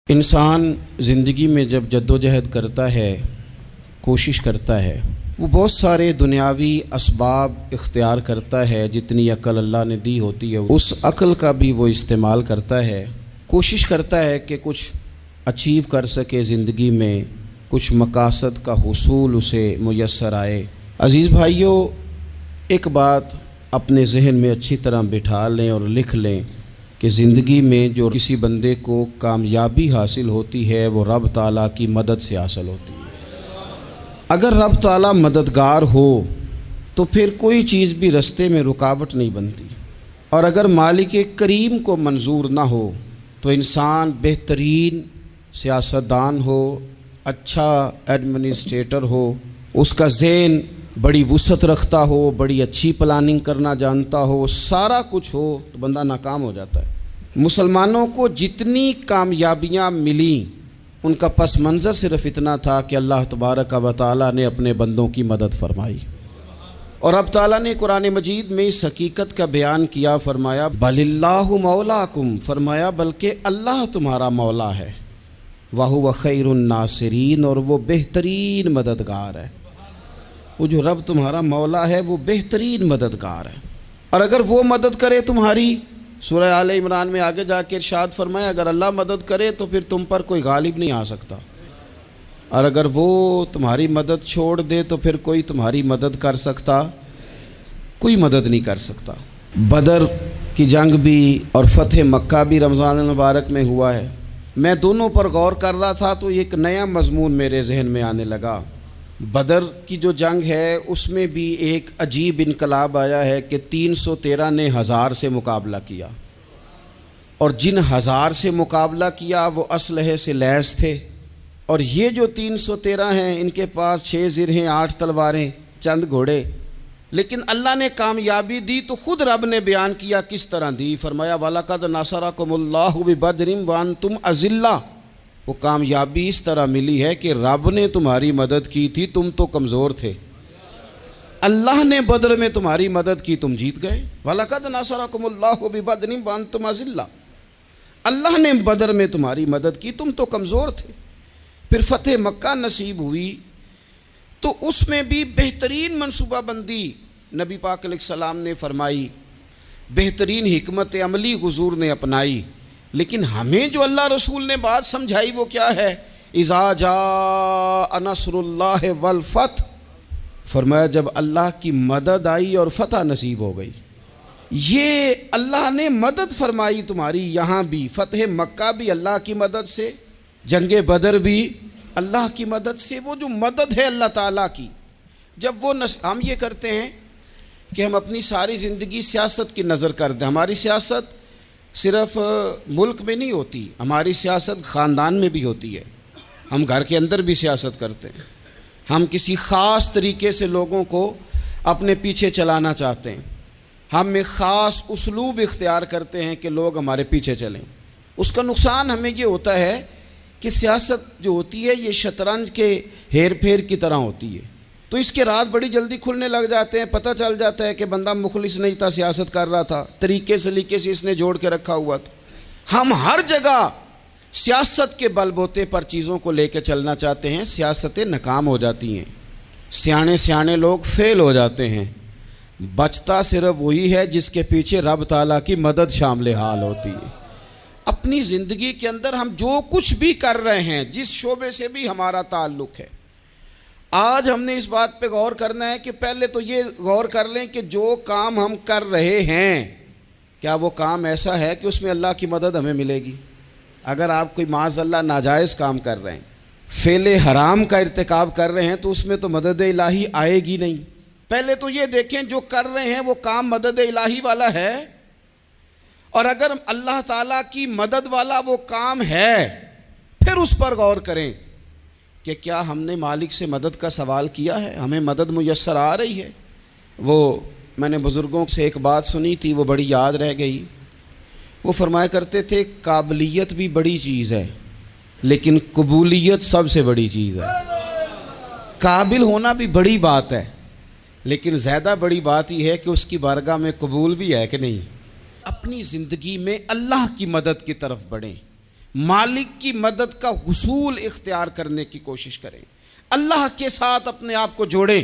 انسان زندگی میں جب جدوجہد کرتا ہے، کوشش کرتا ہے، وہ بہت سارے دنیاوی اسباب اختیار کرتا ہے۔ جتنی عقل اللہ نے دی ہوتی ہے اس عقل کا بھی وہ استعمال کرتا ہے، کوشش کرتا ہے کہ کچھ اچیو کر سکے زندگی میں، کچھ مقاصد کا حصول اسے میسر آئے۔ عزیز بھائیوں، ایک بات اپنے ذہن میں اچھی طرح بٹھا لیں اور لکھ لیں کہ زندگی میں جو کسی بندے کو کامیابی حاصل ہوتی ہے وہ رب تعالیٰ کی مدد سے حاصل ہوتی ہے۔ اگر رب تعالیٰ مددگار ہو تو پھر کوئی چیز بھی رستے میں رکاوٹ نہیں بنتی، اور اگر مالک کریم کو منظور نہ ہو تو انسان بہترین سیاستدان ہو، اچھا ایڈمنسٹریٹر ہو، اس کا ذہن بڑی وسعت رکھتا ہو، بڑی اچھی پلاننگ کرنا جانتا ہو، سارا کچھ ہو، تو بندہ ناکام ہو جاتا ہے۔ مسلمانوں کو جتنی کامیابیاں ملیں ان کا پس منظر صرف اتنا تھا کہ اللہ تبارک و تعالیٰ نے اپنے بندوں کی مدد فرمائی، اور اب تعالیٰ نے قرآن مجید میں اس حقیقت کا بیان کیا، فرمایا بل اللہ مولاکم، فرمایا بلکہ اللہ تمہارا مولا ہے، وَهُوَ خَيْرُ النَّاصِرِينَ، اور وہ بہترین مددگار ہے۔ وہ جو رب تمہارا مولا ہے وہ بہترین مددگار ہے، اور اگر وہ مدد کرے تمہاری، سورہ آل عمران میں آگے جا کے ارشاد فرمایا اگر اللہ مدد کرے تو پھر تم پر کوئی غالب نہیں آ سکتا، اور اگر وہ تمہاری مدد چھوڑ دے تو پھر کوئی تمہاری مدد کر سکتا، کوئی مدد نہیں کر سکتا۔ بدر کی جنگ بھی اور فتح مکہ بھی رمضان المبارک میں ہوا ہے۔ میں دونوں پر غور کر رہا تھا تو ایک نیا مضمون میرے ذہن میں آنے لگا۔ بدر کی جو جنگ ہے اس میں بھی ایک عجیب انقلاب آیا ہے کہ 313 نے 1000 سے مقابلہ کیا، اور جن 1000 سے مقابلہ کیا وہ اسلحے سے لیس تھے، اور یہ جو 313 ہیں ان کے پاس 6 زرہیں، 8 تلواریں، چند گھوڑے، لیکن اللہ نے کامیابی دی تو خود رب نے بیان کیا کس طرح دی، فرمایا وَلَقَدْ نَصَرَكُمُ اللَّهُ بِبَدْرٍ وَأَنْتُمْ أَذِلَّةٌ۔ وہ کامیابی اس طرح ملی ہے کہ رب نے تمہاری مدد کی تھی، تم تو کمزور تھے، اللہ نے بدر میں تمہاری مدد کی، تم جیت گئے۔ وَلَقَدْ نَصَرَكُمُ اللَّهُ بِبَدْرٍ وَأَنْتُمْ أَذِلَّةٌ، اللہ نے بدر میں تمہاری مدد کی، تم تو کمزور تھے۔ پھر فتح مکہ نصیب ہوئی تو اس میں بھی بہترین منصوبہ بندی نبی پاک علیہ السلام نے فرمائی، بہترین حکمت عملی حضور نے اپنائی، لیکن ہمیں جو اللہ رسول نے بات سمجھائی وہ کیا ہے؟ اذا جاء نصر اللہ والفتح، فرمایا جب اللہ کی مدد آئی اور فتح نصیب ہو گئی۔ یہ اللہ نے مدد فرمائی تمہاری، یہاں بھی فتح مکہ بھی اللہ کی مدد سے، جنگ بدر بھی اللہ کی مدد سے۔ وہ جو مدد ہے اللہ تعالیٰ کی، جب وہ ہم یہ کرتے ہیں کہ ہم اپنی ساری زندگی سیاست کی نظر کر دیں، ہماری سیاست صرف ملک میں نہیں ہوتی، ہماری سیاست خاندان میں بھی ہوتی ہے، ہم گھر کے اندر بھی سیاست کرتے ہیں، ہم کسی خاص طریقے سے لوگوں کو اپنے پیچھے چلانا چاہتے ہیں، ہم ایک خاص اسلوب اختیار کرتے ہیں کہ لوگ ہمارے پیچھے چلیں۔ اس کا نقصان ہمیں یہ ہوتا ہے کہ سیاست جو ہوتی ہے یہ شطرنج کے ہیر پھیر کی طرح ہوتی ہے، تو اس کے راز بڑی جلدی کھلنے لگ جاتے ہیں، پتہ چل جاتا ہے کہ بندہ مخلص نہیں تھا، سیاست کر رہا تھا، طریقے سلیقے سے اس نے جوڑ کے رکھا ہوا تھا۔ ہم ہر جگہ سیاست کے بل بوتے پر چیزوں کو لے کے چلنا چاہتے ہیں، سیاستیں ناکام ہو جاتی ہیں، سیانے لوگ فیل ہو جاتے ہیں، بچتا صرف وہی ہے جس کے پیچھے رب تعالیٰ کی مدد شامل حال ہوتی ہے۔ اپنی زندگی کے اندر ہم جو کچھ بھی کر رہے ہیں، جس شعبے سے بھی ہمارا تعلق ہے، آج ہم نے اس بات پہ غور کرنا ہے کہ پہلے تو یہ غور کر لیں کہ جو کام ہم کر رہے ہیں کیا وہ کام ایسا ہے کہ اس میں اللہ کی مدد ہمیں ملے گی؟ اگر آپ کوئی معاذ اللہ ناجائز کام کر رہے ہیں، فعل حرام کا ارتکاب کر رہے ہیں، تو اس میں تو مدد الہی آئے گی نہیں۔ پہلے تو یہ دیکھیں جو کر رہے ہیں وہ کام مدد الہی والا ہے، اور اگر اللہ تعالیٰ کی مدد والا وہ کام ہے پھر اس پر غور کریں کہ کیا ہم نے مالک سے مدد کا سوال کیا ہے، ہمیں مدد میسر آ رہی ہے۔ وہ میں نے بزرگوں سے ایک بات سنی تھی، وہ بڑی یاد رہ گئی۔ وہ فرمایا کرتے تھے قابلیت بھی بڑی چیز ہے لیکن قبولیت سب سے بڑی چیز ہے۔ قابل ہونا بھی بڑی بات ہے لیکن زیادہ بڑی بات یہ ہے کہ اس کی بارگاہ میں قبول بھی ہے کہ نہیں۔ اپنی زندگی میں اللہ کی مدد کی طرف بڑھیں، مالک کی مدد کا حصول اختیار کرنے کی کوشش کریں، اللہ کے ساتھ اپنے آپ کو جوڑیں۔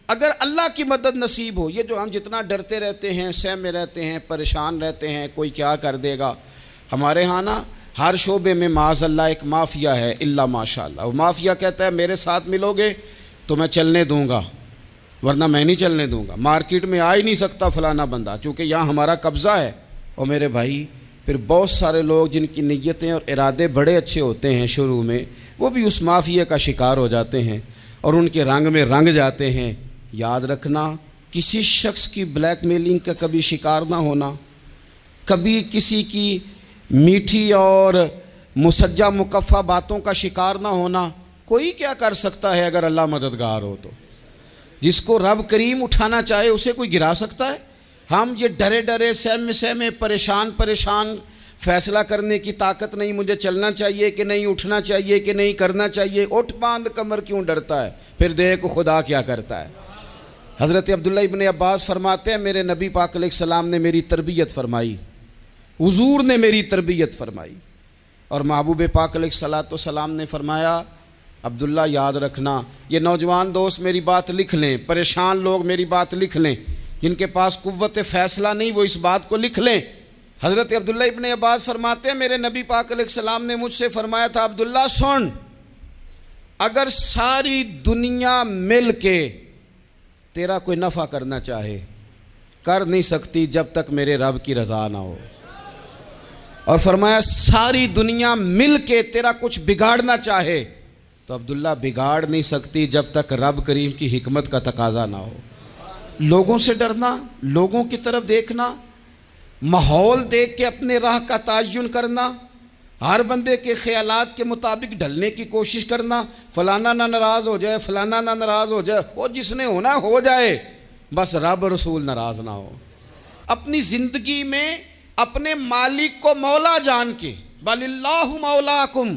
اگر اللہ کی مدد نصیب ہو، یہ جو ہم جتنا ڈرتے رہتے ہیں، سہمے رہتے ہیں، پریشان رہتے ہیں کوئی کیا کر دے گا، ہمارے ہاں نا ہر شعبے میں معاذ اللہ ایک مافیا ہے، الا ماشاء اللہ۔ وہ مافیا کہتا ہے میرے ساتھ ملو گے تو میں چلنے دوں گا، ورنہ میں نہیں چلنے دوں گا، مارکیٹ میں آ ہی نہیں سکتا فلانا بندہ، چونکہ یہاں ہمارا قبضہ ہے۔ اور میرے بھائی پھر بہت سارے لوگ جن کی نیتیں اور ارادے بڑے اچھے ہوتے ہیں شروع میں، وہ بھی اس مافیا کا شکار ہو جاتے ہیں اور ان کے رنگ میں رنگ جاتے ہیں۔ یاد رکھنا، کسی شخص کی بلیک میلنگ کا کبھی شکار نہ ہونا، کبھی کسی کی میٹھی اور مسجع مکفہ باتوں کا شکار نہ ہونا۔ کوئی کیا کر سکتا ہے اگر اللہ مددگار ہو تو؟ جس کو رب کریم اٹھانا چاہے اسے کوئی گرا سکتا ہے؟ ہم یہ ڈرے ڈرے سہمے پریشان فیصلہ کرنے کی طاقت نہیں، مجھے چلنا چاہیے کہ نہیں، اٹھنا چاہیے کہ نہیں، کرنا چاہیے، اٹھ باندھ کمر کیوں ڈرتا ہے؟ پھر دیکھ خدا کیا کرتا ہے۔ حضرت عبداللہ ابن عباس فرماتے ہیں میرے نبی پاک علیہ السلام نے میری تربیت فرمائی، حضور نے میری تربیت فرمائی، اور محبوب پاک علیہ السلام نے فرمایا عبداللہ یاد رکھنا، یہ نوجوان دوست میری بات لکھ لیں، پریشان لوگ میری بات لکھ لیں، جن کے پاس قوت فیصلہ نہیں وہ اس بات کو لکھ لیں۔ حضرت عبداللہ ابن عباس فرماتے ہیں میرے نبی پاک علیہ السلام نے مجھ سے فرمایا تھا عبداللہ سن، اگر ساری دنیا مل کے تیرا کوئی نفع کرنا چاہے کر نہیں سکتی جب تک میرے رب کی رضا نہ ہو، اور فرمایا ساری دنیا مل کے تیرا کچھ بگاڑنا چاہے تو عبداللہ بگاڑ نہیں سکتی جب تک رب کریم کی حکمت کا تقاضا نہ ہو۔ لوگوں سے ڈرنا، لوگوں کی طرف دیکھنا، ماحول دیکھ کے اپنے راہ کا تعین کرنا، ہر بندے کے خیالات کے مطابق ڈھلنے کی کوشش کرنا، فلانا نہ ناراض ہو جائے، فلانا نہ ناراض ہو جائے، وہ جس نے ہونا ہو جائے، بس رب رسول ناراض نہ ہو۔ اپنی زندگی میں اپنے مالک کو مولا جان کے، بل اللہ مولاکم،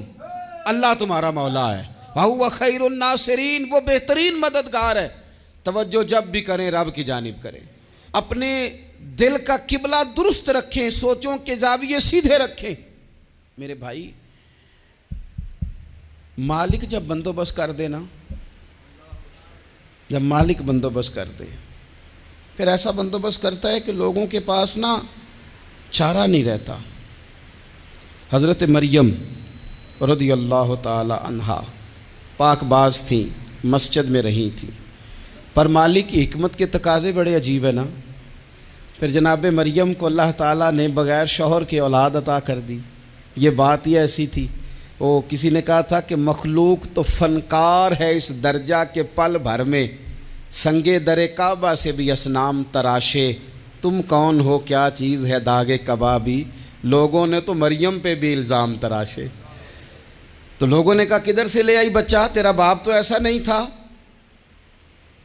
اللہ تمہارا مولا ہے، وَهُوَ خَيْرُ النَّاصِرِينَ، وہ بہترین مددگار ہے۔ توجہ جب بھی کریں رب کی جانب کریں، اپنے دل کا قبلہ درست رکھیں، سوچوں کے زاویے سیدھے رکھیں۔ میرے بھائی مالک جب بندوبست کر دے نا، جب مالک بندوبست کر دے پھر ایسا بندوبست کرتا ہے کہ لوگوں کے پاس نا چارہ نہیں رہتا۔ حضرت مریم رضی اللہ تعالی عنہا پاک باز تھیں، مسجد میں رہی تھیں، پر مالک کی حکمت کے تقاضے بڑے عجیب ہیں نا۔ پھر جناب مریم کو اللہ تعالیٰ نے بغیر شوہر کے اولاد عطا کر دی۔ یہ بات ہی ایسی تھی، وہ کسی نے کہا تھا کہ مخلوق تو فنکار ہے اس درجہ کے پل بھر میں سنگے در کعبہ سے بھی اصنام تراشے، تم کون ہو کیا چیز ہے داغ کبابی، لوگوں نے تو مریم پہ بھی الزام تراشے۔ تو لوگوں نے کہا کدھر سے لے آئی بچہ، تیرا باپ تو ایسا نہیں تھا،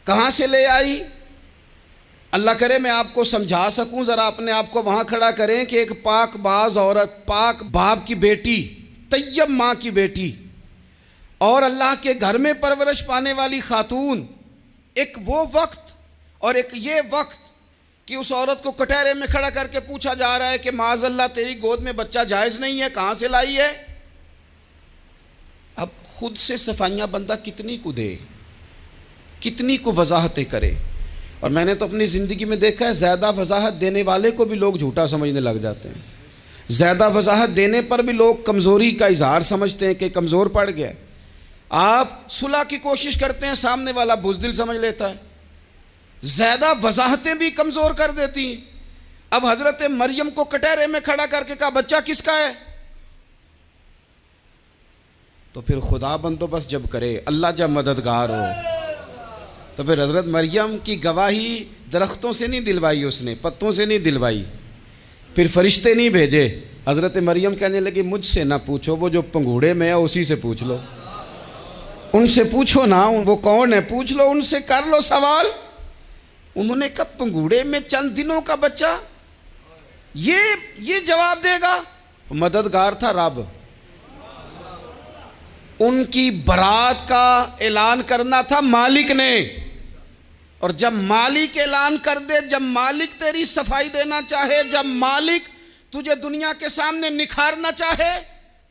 کہاں سے لے آئی؟ اللہ کرے میں آپ کو سمجھا سکوں، ذرا اپنے آپ کو وہاں کھڑا کریں کہ ایک پاک باز عورت، پاک باپ کی بیٹی، طیب ماں کی بیٹی، اور اللہ کے گھر میں پرورش پانے والی خاتون، ایک وہ وقت اور ایک یہ وقت کہ اس عورت کو کٹہرے میں کھڑا کر کے پوچھا جا رہا ہے کہ معاذ اللہ تیری گود میں بچہ جائز نہیں ہے، کہاں سے لائی ہے؟ اب خود سے صفائیاں بندہ کتنی کو دے، کتنی کو وضاحتیں کرے۔ اور میں نے تو اپنی زندگی میں دیکھا ہے زیادہ وضاحت دینے والے کو بھی لوگ جھوٹا سمجھنے لگ جاتے ہیں، زیادہ وضاحت دینے پر بھی لوگ کمزوری کا اظہار سمجھتے ہیں کہ کمزور پڑ گیا۔ آپ صلح کی کوشش کرتے ہیں، سامنے والا بزدل سمجھ لیتا ہے، زیادہ وضاحتیں بھی کمزور کر دیتی ہیں۔ اب حضرت مریم کو کٹہرے میں کھڑا کر کے کہا بچہ کس کا ہے؟ تو پھر خدا بندوبست جب کرے، اللہ جب مددگار ہو، تو پھر حضرت مریم کی گواہی درختوں سے نہیں دلوائی، اس نے پتوں سے نہیں دلوائی، پھر فرشتے نہیں بھیجے۔ حضرت مریم کہنے لگی مجھ سے نہ پوچھو، وہ جو پنگوڑے میں ہے اسی سے پوچھ لو، ان سے پوچھو نا، وہ کون ہے پوچھ لو، ان سے کر لو سوال۔ انہوں نے کہا پنگوڑے میں چند دنوں کا بچہ یہ جواب دے گا؟ مددگار تھا رب، ان کی برات کا اعلان کرنا تھا مالک نے، اور جب مالک اعلان کر دے، جب مالک تیری صفائی دینا چاہے، جب مالک تجھے دنیا کے سامنے نکھارنا چاہے،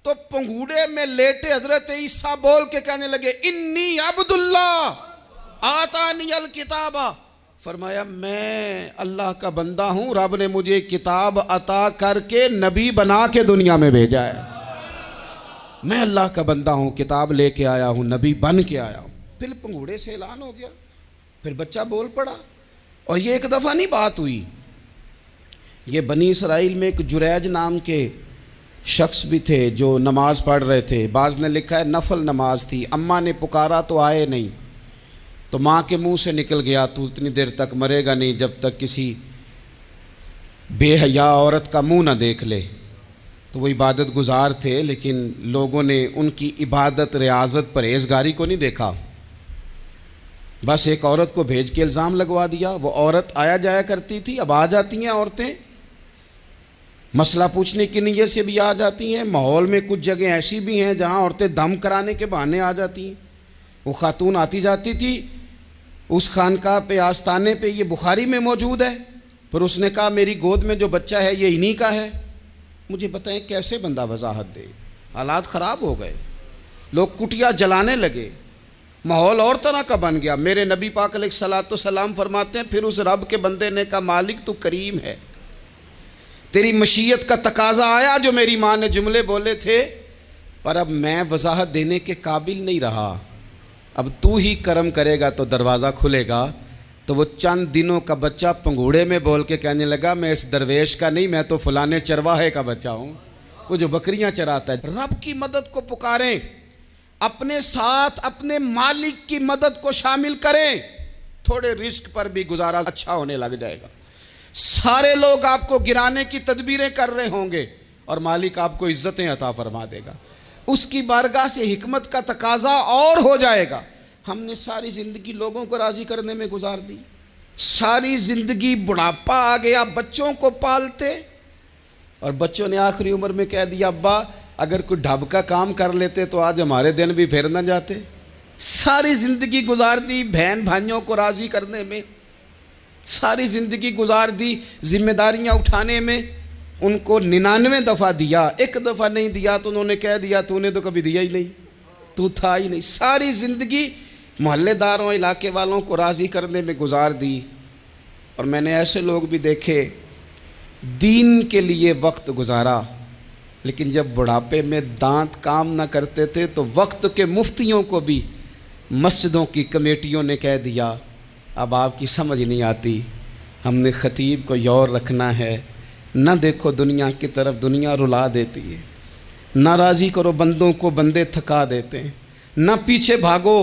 تو پنگوڑے میں لیٹے حضرت عیسیٰ بول کے کہنے لگے انی عبداللہ آتانی الکتابہ، فرمایا میں اللہ کا بندہ ہوں، رب نے مجھے کتاب عطا کر کے نبی بنا کے دنیا میں بھیجا ہے، میں اللہ کا بندہ ہوں، کتاب لے کے آیا ہوں، نبی بن کے آیا ہوں۔ پھر پنگوڑے سے اعلان ہو گیا، پھر بچہ بول پڑا، اور یہ ایک دفعہ نہیں بات ہوئی۔ یہ بنی اسرائیل میں ایک جریج نام کے شخص بھی تھے جو نماز پڑھ رہے تھے، بعض نے لکھا ہے نفل نماز تھی، اماں نے پکارا تو آئے نہیں، تو ماں کے منہ سے نکل گیا تو اتنی دیر تک مرے گا نہیں جب تک کسی بے حیا عورت کا منہ نہ دیکھ لے۔ تو وہ عبادت گزار تھے، لیکن لوگوں نے ان کی عبادت، ریاضت، پرہیزگاری کو نہیں دیکھا، بس ایک عورت کو بھیج کے الزام لگوا دیا۔ وہ عورت آیا جایا کرتی تھی، اب آ جاتی ہیں عورتیں، مسئلہ پوچھنے کی نیت سے بھی آ جاتی ہیں۔ ماحول میں کچھ جگہ ایسی بھی ہیں جہاں عورتیں دم کرانے کے بہانے آ جاتی ہیں۔ وہ خاتون آتی جاتی تھی اس خانقاہ پہ، آستانے پہ، یہ بخاری میں موجود ہے، پھر اس نے کہا میری گود میں جو بچہ ہے یہ انہی کا ہے۔ مجھے بتائیں کیسے بندہ وضاحت دے؟ حالات خراب ہو گئے، لوگ کٹیا جلانے لگے، ماحول اور طرح کا بن گیا۔ میرے نبی پاک علیہ الصلوۃ والسلام فرماتے ہیں پھر اس رب کے بندے نے کہا مالک تو کریم ہے، تیری مشیت کا تقاضا آیا جو میری ماں نے جملے بولے تھے، پر اب میں وضاحت دینے کے قابل نہیں رہا، اب تو ہی کرم کرے گا تو دروازہ کھلے گا۔ تو وہ چند دنوں کا بچہ پنگوڑے میں بول کے کہنے لگا میں اس درویش کا نہیں، میں تو فلانے چرواہے کا بچہ ہوں، وہ جو بکریاں چراتا ہے۔ رب کی مدد کو پکاریں، اپنے ساتھ اپنے مالک کی مدد کو شامل کریں، تھوڑے رزق پر بھی گزارا اچھا ہونے لگ جائے گا۔ سارے لوگ آپ کو گرانے کی تدبیریں کر رہے ہوں گے اور مالک آپ کو عزتیں عطا فرما دے گا، اس کی بارگاہ سے حکمت کا تقاضا اور ہو جائے گا۔ ہم نے ساری زندگی لوگوں کو راضی کرنے میں گزار دی، ساری زندگی بڑھاپا آ گیا بچوں کو پالتے، اور بچوں نے آخری عمر میں کہہ دیا ابا اگر کوئی ڈھب کا کام کر لیتے تو آج ہمارے دن بھی پھر نہ جاتے۔ ساری زندگی گزار دی بہن بھائیوں کو راضی کرنے میں، ساری زندگی گزار دی ذمہ داریاں اٹھانے میں، ان کو 99 دفعہ دیا، ایک دفعہ نہیں دیا تو انہوں نے کہہ دیا تو نے تو کبھی دیا ہی نہیں، تو تھا ہی نہیں۔ ساری زندگی محلے داروں، علاقے والوں کو راضی کرنے میں گزار دی۔ اور میں نے ایسے لوگ بھی دیکھے دین کے لیے وقت گزارا، لیکن جب بڑھاپے میں دانت کام نہ کرتے تھے تو وقت کے مفتیوں کو بھی مسجدوں کی کمیٹیوں نے کہہ دیا اب آپ کی سمجھ نہیں آتی، ہم نے خطیب کو یور رکھنا ہے، نہ دیکھو دنیا کی طرف، دنیا رلا دیتی ہے، نہ راضی کرو بندوں کو، بندے تھکا دیتے ہیں، نہ پیچھے بھاگو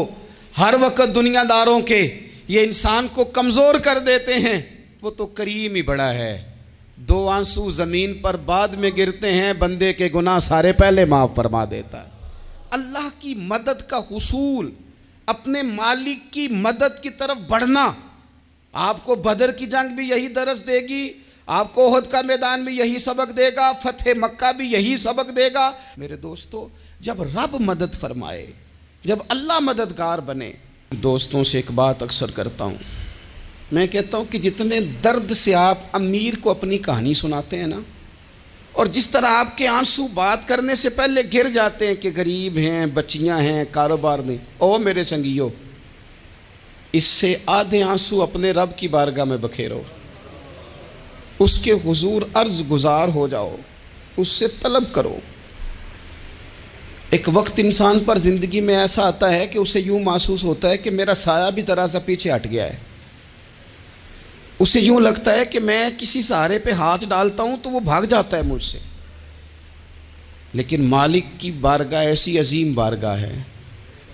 ہر وقت دنیا داروں کے، یہ انسان کو کمزور کر دیتے ہیں۔ وہ تو کریم ہی بڑا ہے، 2 آنسو زمین پر بعد میں گرتے ہیں، بندے کے گناہ سارے پہلے معاف فرما دیتا ہے۔ اللہ کی مدد کا حصول، اپنے مالک کی مدد کی طرف بڑھنا، آپ کو بدر کی جنگ بھی یہی درس دے گی، آپ کو احد کا میدان بھی یہی سبق دے گا، فتح مکہ بھی یہی سبق دے گا۔ میرے دوستو جب رب مدد فرمائے، جب اللہ مددگار بنے، دوستوں سے ایک بات اکثر کرتا ہوں، میں کہتا ہوں کہ جتنے درد سے آپ امیر کو اپنی کہانی سناتے ہیں نا، اور جس طرح آپ کے آنسو بات کرنے سے پہلے گر جاتے ہیں کہ غریب ہیں، بچیاں ہیں، کاروبار نہیں، او میرے سنگیو، اس سے آدھے آنسو اپنے رب کی بارگاہ میں بکھیرو، اس کے حضور عرض گزار ہو جاؤ، اس سے طلب کرو۔ ایک وقت انسان پر زندگی میں ایسا آتا ہے کہ اسے یوں محسوس ہوتا ہے کہ میرا سایہ بھی ذرا سا پیچھے ہٹ گیا ہے، اسے یوں لگتا ہے کہ میں کسی سہارے پہ ہاتھ ڈالتا ہوں تو وہ بھاگ جاتا ہے مجھ سے، لیکن مالک کی بارگاہ ایسی عظیم بارگاہ ہے،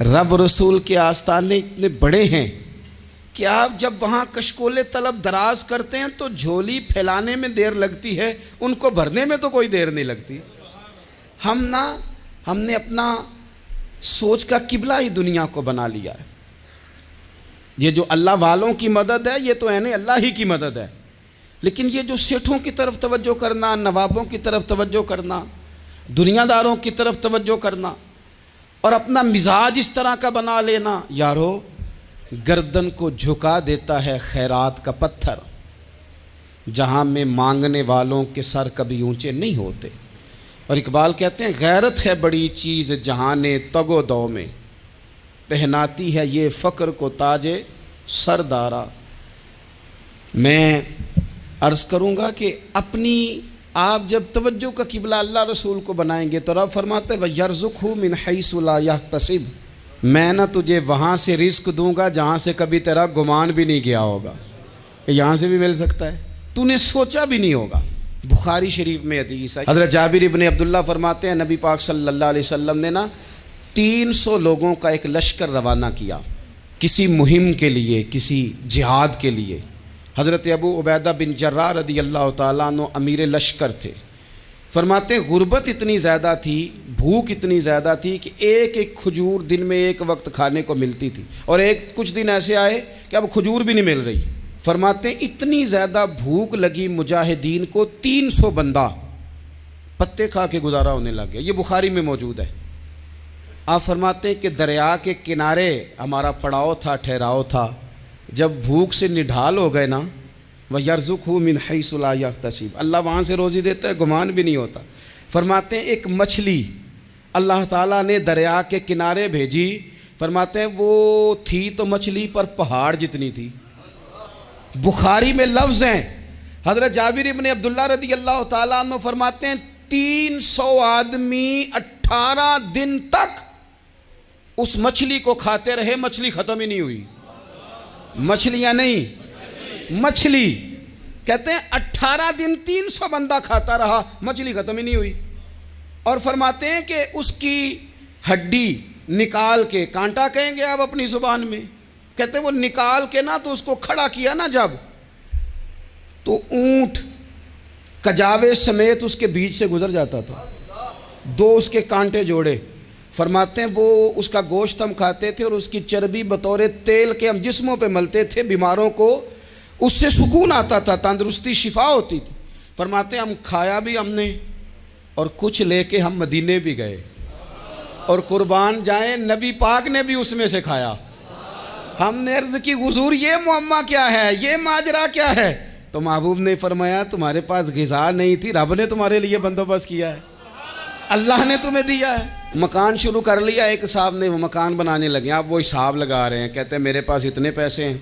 رب رسول کے آستانے اتنے بڑے ہیں کہ آپ جب وہاں کشکول طلب دراز کرتے ہیں تو جھولی پھیلانے میں دیر لگتی ہے، ان کو بھرنے میں تو کوئی دیر نہیں لگتی۔ ہم نے اپنا سوچ کا قبلہ ہی دنیا کو بنا لیا ہے۔ یہ جو اللہ والوں کی مدد ہے یہ تو اللہ ہی کی مدد ہے، لیکن یہ جو سیٹھوں کی طرف توجہ کرنا، نوابوں کی طرف توجہ کرنا، دنیا داروں کی طرف توجہ کرنا، اور اپنا مزاج اس طرح کا بنا لینا، یارو گردن کو جھکا دیتا ہے خیرات کا پتھر، جہاں میں مانگنے والوں کے سر کبھی اونچے نہیں ہوتے۔ اور اقبال کہتے ہیں غیرت ہے بڑی چیز جہان تگ و دو میں، پہناتی ہے یہ فقر کو تاج سردارا۔ میں عرض کروں گا کہ اپنی آپ جب توجہ کا قبلہ اللہ رسول کو بنائیں گے تو رب فرماتے ہیں وَيَرْزُقْهُ مِنْ حَيْثُ لَا يَحْتَسِبُ، میں نہ تجھے وہاں سے رزق دوں گا جہاں سے کبھی تیرا گمان بھی نہیں کیا ہوگا، یہاں سے بھی مل سکتا ہے، تو نے سوچا بھی نہیں ہوگا۔ بخاری شریف میں حدیث ہے، حضرت جابر ابن عبداللہ فرماتے ہیں نبی پاک صلی اللہ علیہ وسلم نے 300 لوگوں کا ایک لشکر روانہ کیا کسی مہم کے لیے، کسی جہاد کے لیے۔ حضرت ابو عبیدہ بن جراح رضی اللہ تعالیٰ عنہ امیر لشکر تھے۔ فرماتے ہیں غربت اتنی زیادہ تھی، بھوک اتنی زیادہ تھی کہ ایک ایک کھجور دن میں ایک وقت کھانے کو ملتی تھی، اور کچھ دن ایسے آئے کہ اب کھجور بھی نہیں مل رہی۔ فرماتے ہیں اتنی زیادہ بھوک لگی مجاہدین کو 300 بندہ پتے کھا کے گزارا ہونے لگ گیا۔ یہ بخاری میں موجود ہے۔ آپ فرماتے ہیں کہ دریا کے کنارے ہمارا پڑاؤ تھا، ٹھہراؤ تھا، جب بھوک سے نڈھال ہو گئے نا وَيَرْزُقْهُ مِنْ حَيْثُ لَا يَحْتَسِبُ، اللہ وہاں سے روزی دیتا ہے، گمان بھی نہیں ہوتا۔ فرماتے ہیں ایک مچھلی اللہ تعالیٰ نے دریا کے کنارے بھیجی، فرماتے ہیں وہ تھی تو مچھلی پر پہاڑ جتنی تھی۔ بخاری میں لفظ ہیں، حضرت جابر ابن عبداللہ رضی اللہ تعالیٰ عنہ فرماتے ہیں 300 آدمی 18 دن تک اس مچھلی کو کھاتے رہے، مچھلی ختم ہی نہیں ہوئی۔ مچھلیاں نہیں، مچھلی کہتے ہیں 18 دن 300 بندہ کھاتا رہا، مچھلی ختم ہی نہیں ہوئی۔ اور فرماتے ہیں کہ اس کی ہڈی نکال کے، کانٹا کہیں گے آپ اپنی زبان میں، کہتے ہیں وہ نکال کے نا تو اس کو کھڑا کیا نا جب، تو اونٹ کجاوے سمیت اس کے بیچ سے گزر جاتا تھا، 2 اس کے کانٹے جوڑے۔ فرماتے ہیں وہ اس کا گوشت ہم کھاتے تھے اور اس کی چربی بطور تیل کے ہم جسموں پہ ملتے تھے، بیماروں کو اس سے سکون آتا تھا، تندرستی شفا ہوتی تھی۔ فرماتے ہیں ہم کھایا بھی ہم نے، اور کچھ لے کے ہم مدینے بھی گئے، اور قربان جائیں نبی پاک نے بھی اس میں سے کھایا۔ ہم نے عرض کی حضور یہ معمہ کیا ہے، یہ ماجرا کیا ہے؟ تو محبوب نے فرمایا تمہارے پاس غذا نہیں تھی، رب نے تمہارے لیے بندوبست کیا ہے، اللہ نے تمہیں دیا ہے۔ مکان شروع کر لیا، ایک صاحب نے وہ مکان بنانے لگے، آپ وہ حساب لگا رہے ہیں، کہتے ہیں میرے پاس اتنے پیسے ہیں،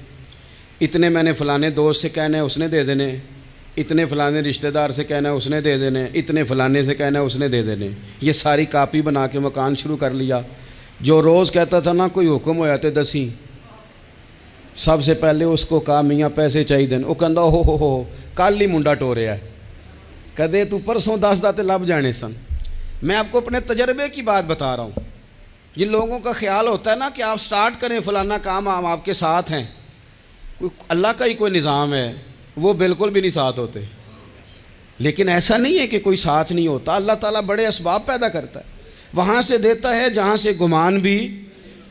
اتنے میں نے فلانے دوست سے کہنا ہے اس نے دے دینے، اتنے فلانے رشتہ دار سے کہنا ہے اس نے دے دینے، اتنے فلانے سے کہنا ہے اس نے دے دینے۔ یہ ساری کاپی بنا کے مکان شروع کر لیا۔ جو روز کہتا تھا نا کوئی حکم ہو جاتے 10 سب سے پہلے اس کو کہا میاں پیسے چاہیے دن، وہ کہندا ہو کل ہی منڈا ٹوریا ہے، کدے تو پرسوں 10 داتے لب جانے سن۔ میں آپ کو اپنے تجربے کی بات بتا رہا ہوں۔ جن لوگوں کا خیال ہوتا ہے نا کہ آپ سٹارٹ کریں فلانا کام، ہم آپ کے ساتھ ہیں، اللہ کا ہی کوئی نظام ہے، وہ بالکل بھی نہیں ساتھ ہوتے۔ لیکن ایسا نہیں ہے کہ کوئی ساتھ نہیں ہوتا، اللہ تعالیٰ بڑے اسباب پیدا کرتا ہے، وہاں سے دیتا ہے جہاں سے گمان بھی۔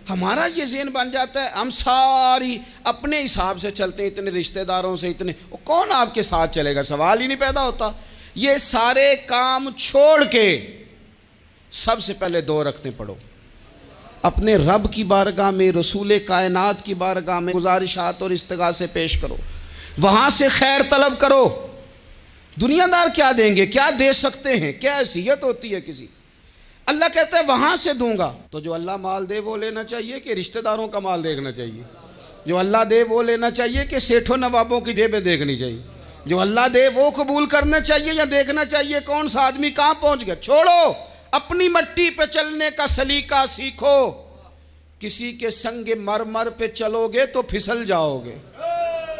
ہمارا یہ ذہن بن جاتا ہے ہم ساری اپنے حساب سے چلتے ہیں، اتنے رشتہ داروں سے، اتنے، کون آپ کے ساتھ چلے گا؟ سوال ہی نہیں پیدا ہوتا۔ یہ سارے کام چھوڑ کے سب سے پہلے 2 رکعتیں پڑھو، اپنے رب کی بارگاہ میں، رسول کائنات کی بارگاہ میں گزارشات اور استغاثے پیش کرو، وہاں سے خیر طلب کرو۔ دنیا دار کیا دیں گے، کیا دے سکتے ہیں، کیا حیثیت ہوتی ہے کسی؟ اللہ کہتا ہے وہاں سے دوں گا۔ تو جو اللہ مال دے وہ لینا چاہیے کہ رشتہ داروں کا مال دیکھنا چاہیے؟ جو اللہ دے وہ لینا چاہیے کہ سیٹھوں نوابوں کی جیبیں دیکھنی چاہیے؟ جو اللہ دے وہ قبول کرنا چاہیے یا دیکھنا چاہیے کون سا آدمی کہاں پہنچ گیا؟ چھوڑو، اپنی مٹی پہ چلنے کا سلیقہ سیکھو۔ کسی کے سنگ مرمر پہ چلو گے تو پھسل جاؤ گے،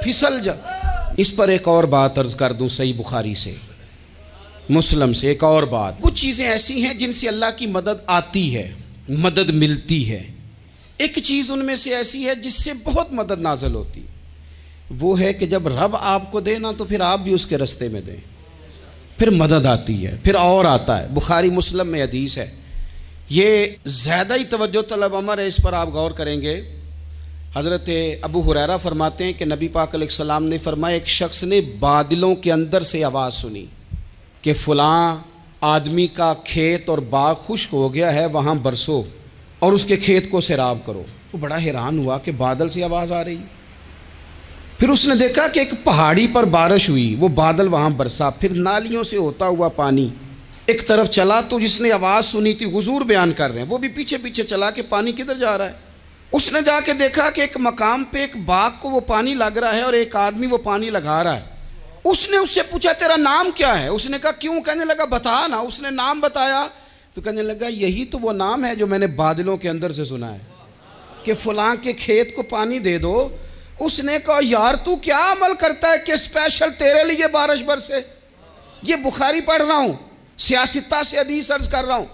پھسل جاؤ۔ اس پر ایک اور بات عرض کر دوں، صحیح بخاری سے، مسلم سے ایک اور بات۔ کچھ چیزیں ایسی ہیں جن سے اللہ کی مدد آتی ہے، مدد ملتی ہے۔ ایک چیز ان میں سے ایسی ہے جس سے بہت مدد نازل ہوتی ہے، وہ ہے کہ جب رب آپ کو دے نا تو پھر آپ بھی اس کے رستے میں دیں، پھر مدد آتی ہے، پھر اور آتا ہے۔ بخاری مسلم میں حدیث ہے، یہ زیادہ ہی توجہ طلب امر ہے، اس پر آپ غور کریں گے۔ حضرت ابو ہریرہ فرماتے ہیں کہ نبی پاک علیہ السلام نے فرمایا ایک شخص نے بادلوں کے اندر سے آواز سنی کہ فلاں آدمی کا کھیت اور باغ خشک ہو گیا ہے، وہاں برسو اور اس کے کھیت کو سیراب کرو۔ وہ بڑا حیران ہوا کہ بادل سے آواز آ رہی۔ پھر اس نے دیکھا کہ ایک پہاڑی پر بارش ہوئی، وہ بادل وہاں برسا، پھر نالیوں سے ہوتا ہوا پانی ایک طرف چلا تو جس نے آواز سنی تھی حضور بیان کر رہے ہیں، وہ بھی پیچھے پیچھے چلا کہ پانی کدھر جا رہا ہے۔ اس نے جا کے دیکھا کہ ایک مقام پہ ایک باغ کو وہ پانی لگ رہا ہے اور ایک آدمی وہ پانی لگا رہا ہے۔ اس نے اس سے پوچھا تیرا نام کیا ہے؟ اس نے کہا کیوں؟ کہنے لگا بتا نا۔ اس نے نام بتایا تو کہنے لگا یہی تو وہ نام ہے جو میں نے بادلوں کے اندر سے سنا ہے کہ فلاں کے کھیت کو پانی دے دو۔ اس نے کہا یار تو کیا عمل کرتا ہے کہ اسپیشل تیرے لیے بارش برسے؟ یہ بخاری پڑھ رہا ہوں، سیاستہ سے حدیث عرض کر رہا ہوں۔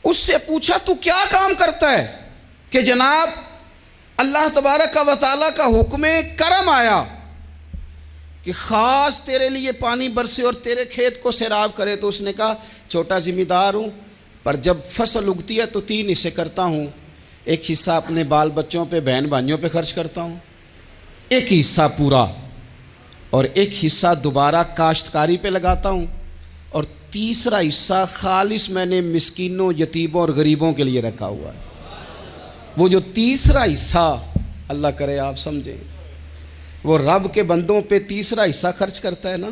اس سے پوچھا تو کیا کام کرتا ہے کہ جناب اللہ تبارک و تعالیٰ کا حکم کرم آیا کہ خاص تیرے لیے پانی برسے اور تیرے کھیت کو سیراب کرے؟ تو اس نے کہا چھوٹا ذمہ دار ہوں، پر جب فصل اگتی ہے تو 3 حصے کرتا ہوں، ایک حصہ اپنے بال بچوں پہ بہن بھائیوں پہ خرچ کرتا ہوں، ایک حصہ پورا، اور ایک حصہ دوبارہ کاشتکاری پہ لگاتا ہوں، اور تیسرا حصہ خالص میں نے مسکینوں، یتیموں اور غریبوں کے لیے رکھا ہوا ہے۔ وہ جو تیسرا حصہ اللہ کرے آپ سمجھیں، وہ رب کے بندوں پہ تیسرا حصہ خرچ کرتا ہے نا،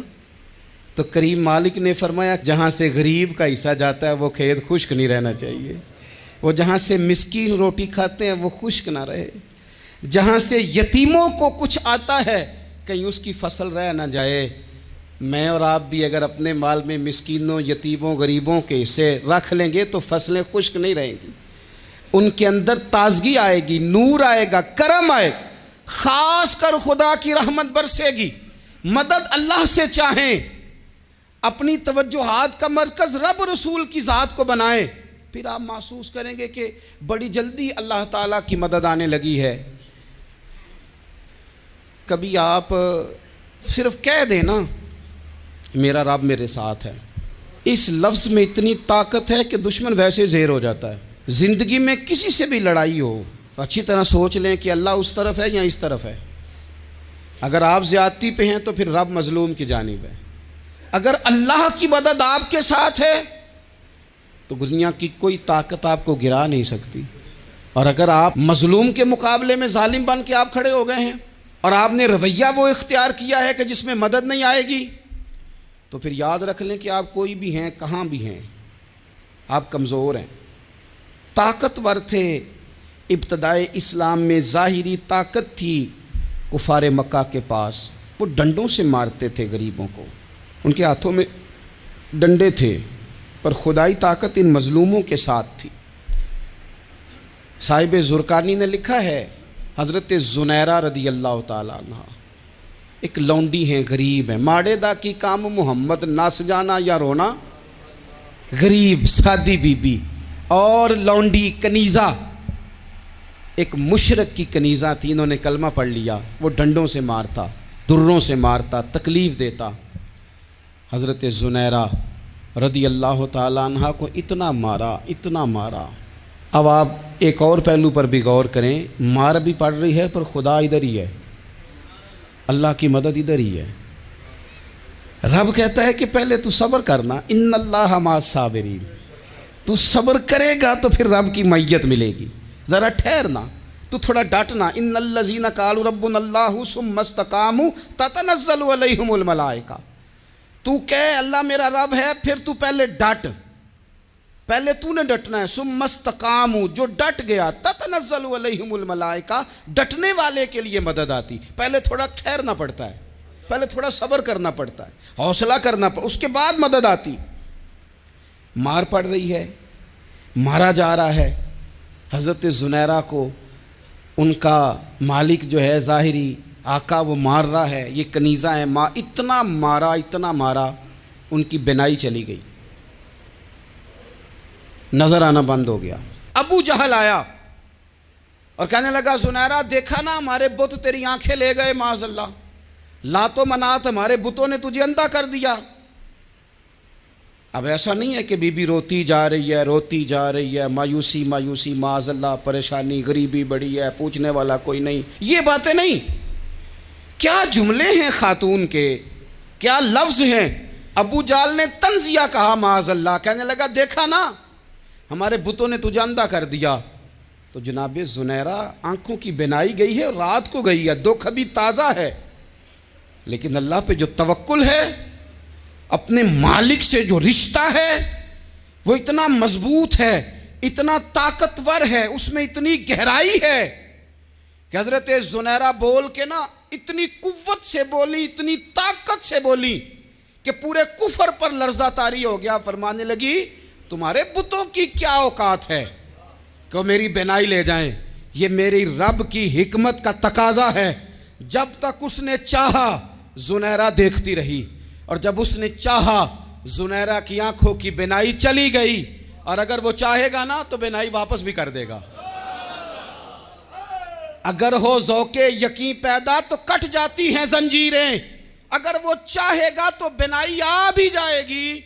تو کریم مالک نے فرمایا جہاں سے غریب کا حصہ جاتا ہے وہ کھیت خشک نہیں رہنا چاہیے، وہ جہاں سے مسکین روٹی کھاتے ہیں وہ خشک نہ رہے، جہاں سے یتیموں کو کچھ آتا ہے کہیں اس کی فصل رہ نہ جائے۔ میں اور آپ بھی اگر اپنے مال میں مسکینوں، یتیموں، غریبوں کے حصے رکھ لیں گے تو فصلیں خشک نہیں رہیں گی، ان کے اندر تازگی آئے گی، نور آئے گا، کرم آئے گا، خاص کر خدا کی رحمت برسے گی۔ مدد اللہ سے چاہیں، اپنی توجہات کا مرکز رب رسول کی ذات کو بنائیں، پھر آپ محسوس کریں گے کہ بڑی جلدی اللہ تعالیٰ کی مدد آنے لگی ہے۔ کبھی آپ صرف کہہ دیں نا میرا رب میرے ساتھ ہے، اس لفظ میں اتنی طاقت ہے کہ دشمن ویسے زہر ہو جاتا ہے۔ زندگی میں کسی سے بھی لڑائی ہو اچھی طرح سوچ لیں کہ اللہ اس طرف ہے یا اس طرف ہے۔ اگر آپ زیادتی پہ ہیں تو پھر رب مظلوم کی جانب ہے۔ اگر اللہ کی مدد آپ کے ساتھ ہے تو دنیا کی کوئی طاقت آپ کو گرا نہیں سکتی، اور اگر آپ مظلوم کے مقابلے میں ظالم بن کے آپ کھڑے ہو گئے ہیں اور آپ نے رویہ وہ اختیار کیا ہے کہ جس میں مدد نہیں آئے گی، تو پھر یاد رکھ لیں کہ آپ کوئی بھی ہیں، کہاں بھی ہیں، آپ کمزور ہیں۔ طاقتور تھے ابتدائے اسلام میں، ظاہری طاقت تھی کفار مکہ کے پاس، وہ ڈنڈوں سے مارتے تھے غریبوں کو، ان کے ہاتھوں میں ڈنڈے تھے، پر خدائی طاقت ان مظلوموں کے ساتھ تھی۔ صاحب زرقانی نے لکھا ہے حضرت زنیرہ رضی اللہ تعالیٰ عنہ ایک لونڈی ہیں، غریب ہیں، ماڑے دا کی کام محمد نس جانا یا رونا، غریب سادی بی بی اور لونڈی کنیزہ، ایک مشرک کی کنیزہ تھی، انہوں نے کلمہ پڑھ لیا، وہ ڈنڈوں سے مارتا، دروں سے مارتا، تکلیف دیتا۔ حضرت زنیرہ رضی اللہ تعالیٰ عنہ کو اتنا مارا، اتنا مارا۔ اب آپ ایک اور پہلو پر بھی غور کریں، مار بھی پڑ رہی ہے پر خدا ادھر ہی ہے، اللہ کی مدد ادھر ہی ہے۔ رب کہتا ہے کہ پہلے تو صبر کرنا، ان اللہ مع الصابرین، تو صبر کرے گا تو پھر رب کی معیت ملے گی، ذرا ٹھہرنا، تو تھوڑا ڈٹنا۔ ان الذین قالوا ربنا اللہ ثم استقاموا تتنزل علیہم الملائکہ، تو کہے اللہ میرا رب ہے، پھر تو پہلے ڈٹ، پہلے تو نے ڈٹنا ہے۔ ثم استقاموا، جو ڈٹ گیا، تتنزل علیہم الملائکہ، ڈٹنے والے کے لیے مدد آتی، پہلے تھوڑا ٹھہرنا پڑتا ہے، پہلے تھوڑا صبر کرنا پڑتا ہے، حوصلہ کرنا پڑتا، اس کے بعد مدد آتی۔ مار پڑ رہی ہے، مارا جا رہا ہے حضرت زنیرہ کو، ان کا مالک جو ہے ظاہری آقا وہ مار رہا ہے، یہ کنیزہ ہے، اتنا مارا، اتنا مارا، ان کی بینائی چلی گئی، نظر آنا بند ہو گیا۔ ابو جہل آیا اور کہنے لگا زنیرہ دیکھا نا ہمارے بت تیری آنکھیں لے گئے، معاذ اللہ، لات و منات ہمارے بتوں نے تجھے اندھا کر دیا۔ اب ایسا نہیں ہے کہ بی بی روتی جا رہی ہے، روتی جا رہی ہے، مایوسی مایوسی، معاذ اللہ، پریشانی، غریبی بڑی ہے، پوچھنے والا کوئی نہیں، یہ باتیں نہیں۔ کیا جملے ہیں خاتون کے، کیا لفظ ہیں۔ ابو جہل نے تنزیہ کہا، معاذ اللہ، کہنے لگا دیکھا نا ہمارے بتوں نے تجھے اندھا کر دیا۔ تو جناب زنیرہ آنکھوں کی بینائی گئی ہے، رات کو گئی ہے، دکھ ابھی تازہ ہے، لیکن اللہ پہ جو توکل ہے، اپنے مالک سے جو رشتہ ہے، وہ اتنا مضبوط ہے، اتنا طاقتور ہے، اس میں اتنی گہرائی ہے کہ حضرت زنیرہ بول کے نا اتنی قوت سے بولی، اتنی طاقت سے بولی کہ پورے کفر پر لرزہ طاری ہو گیا۔ فرمانے لگی تمہارے بتوں کی کیا اوقات ہے کہ وہ میری بینائی لے جائیں؟ یہ میری رب کی حکمت کا تقاضا ہے۔ جب تک اس نے چاہا زنیرہ دیکھتی رہی، اور جب اس نے چاہا زنیرہ کی آنکھوں کی بینائی چلی گئی، اور اگر وہ چاہے گا نا تو بینائی واپس بھی کر دے گا۔ اگر ہو ذوق یقین پیدا تو کٹ جاتی ہیں زنجیریں، اگر وہ چاہے گا تو بینائی آ بھی جائے گی۔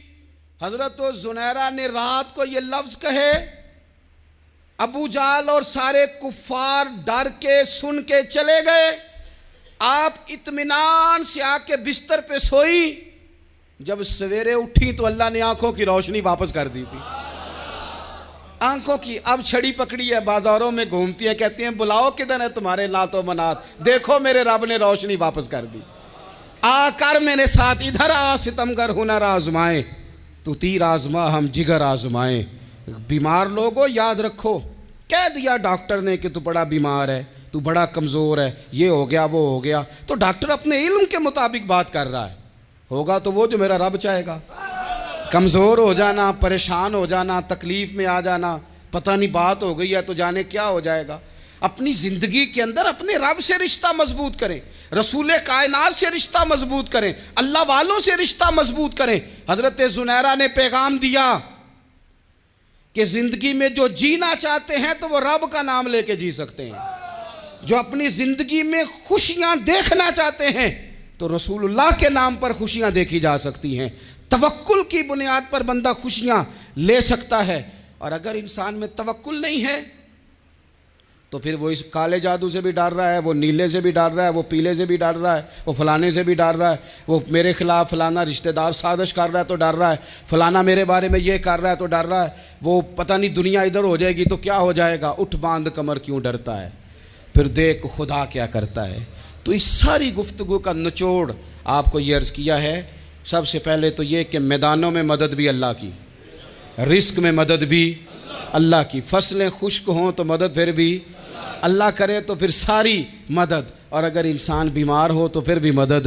حضرت زنیرہ نے رات کو یہ لفظ کہے، ابو جہل اور سارے کفار ڈر کے سن کے چلے گئے، آپ اطمینان سے آ کے بستر پہ سوئی۔ جب سویرے اٹھی تو اللہ نے آنکھوں کی روشنی واپس کر دی تھی۔ آنکھوں کی اب چھڑی پکڑی ہے، بازاروں میں گھومتی ہے، کہتی ہیں بلاؤ کدھر ہے تمہارے نات و منات، دیکھو میرے رب نے روشنی واپس کر دی۔ آ کر میرے ساتھ ادھر آ ستمگر ہنر آزمائیں، تو تیر آزما ہم جگر آزمائیں۔ بیمار لوگوں یاد رکھو، کہہ دیا ڈاکٹر نے کہ تو بڑا بیمار ہے، تو بڑا کمزور ہے، یہ ہو گیا وہ ہو گیا، تو ڈاکٹر اپنے علم کے مطابق بات کر رہا ہے، ہوگا تو وہ جو میرا رب چاہے گا۔ کمزور ہو جانا، پریشان ہو جانا، تکلیف میں آ جانا، پتہ نہیں بات ہو گئی ہے تو جانے کیا ہو جائے گا۔ اپنی زندگی کے اندر اپنے رب سے رشتہ مضبوط کریں، رسول کائنات سے رشتہ مضبوط کریں، اللہ والوں سے رشتہ مضبوط کریں۔ حضرت زنیرہ نے پیغام دیا کہ زندگی میں جو جینا چاہتے ہیں تو وہ رب کا نام لے کے جی سکتے ہیں، جو اپنی زندگی میں خوشیاں دیکھنا چاہتے ہیں تو رسول اللہ کے نام پر خوشیاں دیکھی جا سکتی ہیں۔ توکل کی بنیاد پر بندہ خوشیاں لے سکتا ہے، اور اگر انسان میں توکل نہیں ہے تو پھر وہ اس کالے جادو سے بھی ڈر رہا ہے، وہ نیلے سے بھی ڈر رہا ہے، وہ پیلے سے بھی ڈر رہا ہے، وہ فلانے سے بھی ڈر رہا ہے، وہ میرے خلاف فلانا رشتہ دار سازش کر رہا ہے تو ڈر رہا ہے، فلانا میرے بارے میں یہ کر رہا ہے تو ڈر رہا ہے، وہ پتہ نہیں دنیا ادھر ہو جائے گی تو کیا ہو جائے گا، اٹھ باندھ کمر کیوں ڈرتا ہے، پھر دیکھ خدا کیا کرتا ہے۔ تو اس ساری گفتگو کا نچوڑ آپ کو یہ عرض کیا ہے، سب سے پہلے تو یہ کہ میدانوں میں مدد بھی اللہ کی، رزق میں مدد بھی اللہ کی، فصلیں خشک ہوں تو مدد پھر بھی اللہ کرے، تو پھر ساری مدد، اور اگر انسان بیمار ہو تو پھر بھی مدد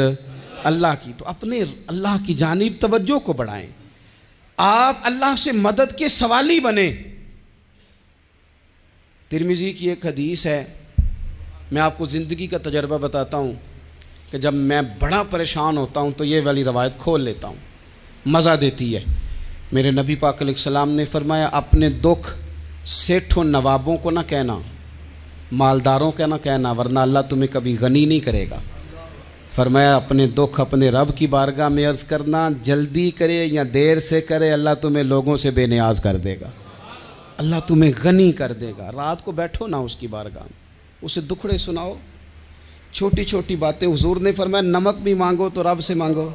اللہ کی۔ تو اپنے اللہ کی جانب توجہ کو بڑھائیں، آپ اللہ سے مدد کے سوالی بنیں۔ ترمذی کی ایک حدیث ہے، میں آپ کو زندگی کا تجربہ بتاتا ہوں کہ جب میں بڑا پریشان ہوتا ہوں تو یہ والی روایت کھول لیتا ہوں، مزہ دیتی ہے۔ میرے نبی پاک علیہ السلام نے فرمایا اپنے دکھ سیٹھوں نوابوں کو نہ کہنا، مالداروں کا نہ کہنا، ورنہ اللہ تمہیں کبھی غنی نہیں کرے گا۔ فرمایا اپنے دکھ اپنے رب کی بارگاہ میں عرض کرنا، جلدی کرے یا دیر سے کرے اللہ تمہیں لوگوں سے بے نیاز کر دے گا، اللہ تمہیں غنی کر دے گا۔ رات کو بیٹھو نا اس کی بارگاہ میں، اسے دکھڑے سناؤ، چھوٹی چھوٹی باتیں۔ حضور نے فرمایا نمک بھی مانگو تو رب سے مانگو،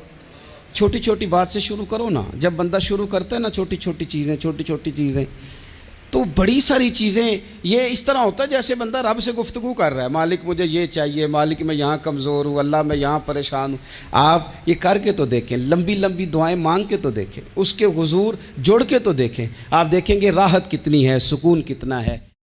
چھوٹی چھوٹی بات سے شروع کرو نا۔ جب بندہ شروع کرتا ہے نا چھوٹی چھوٹی چیزیں تو بڑی ساری چیزیں یہ اس طرح ہوتا ہے جیسے بندہ رب سے گفتگو کر رہا ہے، مالک مجھے یہ چاہیے، مالک میں یہاں کمزور ہوں، اللہ میں یہاں پریشان ہوں۔ آپ یہ کر کے تو دیکھیں، لمبی لمبی دعائیں مانگ کے تو دیکھیں، اس کے حضور جوڑ کے تو دیکھیں، آپ دیکھیں گے راحت کتنی ہے، سکون کتنا ہے۔